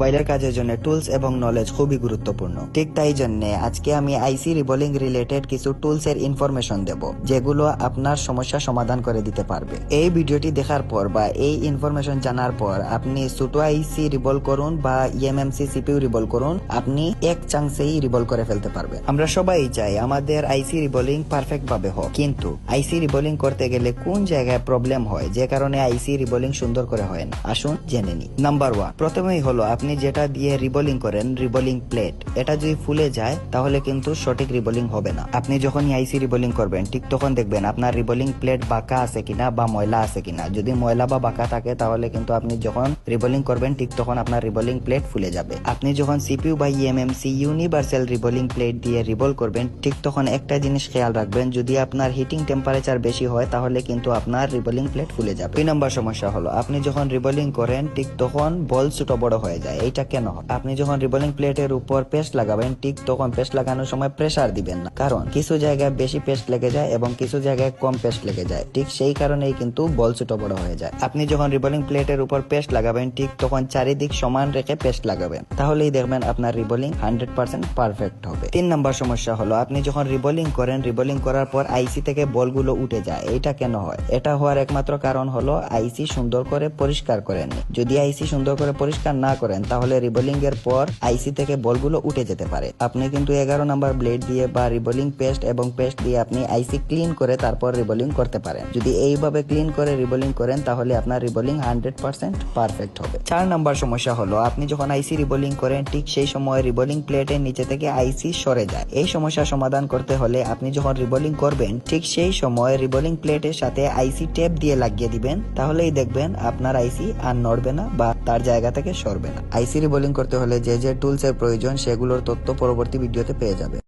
মোবাইলের কাজের জন্য টুলস এবং নলেজ খুবই গুরুত্বপূর্ণ। ঠিক তাই জন্য আজকে আমি আইসি রিবোলিং রিলেটেড কিছু টুলস এর ইনফরমেশন দেব, যেগুলো আপনার সমস্যা সমাধান করে দিতে পারবে। এই ভিডিওটি দেখার পর বা এই ইনফরমেশন জানার পর আপনি ছোট আইসি রিবল করুন বা ইএমএমসি সিপিইউ রিবল করুন, আপনি এক চান্সেই রিবল করে ফেলতে পারবে। আমরা সবাই চাই আমাদের আইসি রিবোলিং পারফেক্ট ভাবে হোক, কিন্তু আইসি রিবোলিং করতে গেলে কোন জায়গায় প্রবলেম হয় যে কারণে আইসি রিবোলিং সুন্দর করে হয় না, আসুন জেনে নিই। নাম্বার 1, প্রথমেই হলো আপনি যেটা দিয়ে রিবোলিং করেন, রিবোলিং প্লেট, এটা যদি ফুলে যায় তাহলে কিন্তু সঠিক রিবোলিং হবে না। আপনি যখন আইসি রিবোলিং করবেন ঠিক তখন দেখবেন আপনার রিবোলিং প্লেট বাঁকা আছে কিনা বা ময়লা আছে কিনা। যদি ময়লা বা বাঁকা থাকে তাহলে কিন্তু আপনি যখন রিবোলিং করবেন ঠিক তখন আপনার রিবোলিং প্লেট ফুলে যাবে। আপনি যখন সিপিইউ বা ইএমএমসি ইউনিভার্সাল রিবোলিং প্লেট দিয়ে রিবোল করবেন ঠিক তখন একটা জিনিস খেয়াল রাখবেন, যদি আপনার হিটিং টেম্পারেচার বেশি হয় তাহলে কিন্তু আপনার রিবোলিং প্লেট ফুলে যাবে। 2 নম্বর সমস্যা হলো আপনি যখন রিবোলিং করেন ঠিক তখন বল ছোট বড় হয়ে যায়। এইটা কেন হয়? আপনি যখন রিবোলিং প্লেটের উপর পেস্ট লাগাবেন ঠিক তখন পেস্ট লাগানোর সময় প্রেসার দিবেন না, কারণ কিছু জায়গায় বেশি পেস্ট লেগে যায় এবং কিছু জায়গায় কম পেস্ট লেগে যায়। ঠিক সেই কারণেই কিন্তু বল ছোট বড় হয়ে যায়। আপনি যখন রিবোলিং প্লেটের উপর পেস্ট লাগাবেন ঠিক তখন চারিদিক সমান রেখে পেস্ট লাগাবেন, তাহলেই দেখবেন আপনার রিবোলিং 100% পারফেক্ট হবে। 3 নম্বর সমস্যা হলো আপনি যখন রিবোলিং করেন, রিবোলিং করার পর আইসি থেকে বলগুলো উঠে যায়। এইটা কেন হয়? এটা হওয়ার একমাত্র কারণ হলো আইসি সুন্দর করে পরিষ্কার করেননি। যদি আইসি সুন্দর করে পরিষ্কার না করেন তাহলে রিবোলিং এর পর আইসি থেকে বলগুলো উঠে যেতে পারে। আপনি কিন্তু 11 নম্বর ব্লেড দিয়ে বা রিবোলিং পেস্ট এবং পেস্ট দিয়ে আপনি আইসি ক্লিন করে তারপর রিবোলিং করতে পারেন। যদি এইভাবে ক্লিন করে রিবোলিং করেন তাহলে আপনার রিবোলিং 100% পারফেক্ট হবে। 4 নম্বর সমস্যা হলো আপনি যখন আইসি রিবোলিং করেন ঠিক সেই সময় রিবোলিং প্লেটের নিচে থেকে আইসি সরে যায়। এই সমস্যা সমাধান করতে হলে আপনি যখন রিবোলিং করবেন ঠিক সেই সময় রিবোলিং প্লেটের সাথে আইসি টেপ দিয়ে লাগিয়ে দিবেন, তাহলেই দেখবেন আপনার আইসি আর নড়বে না বা তার জায়গা থেকে সরবে না। আইসি রিবোলিং করতে হলে যে যে টুলস এর প্রয়োজন সেগুলোর তথ্য পরবর্তী ভিডিওতে পেয়ে যাবে।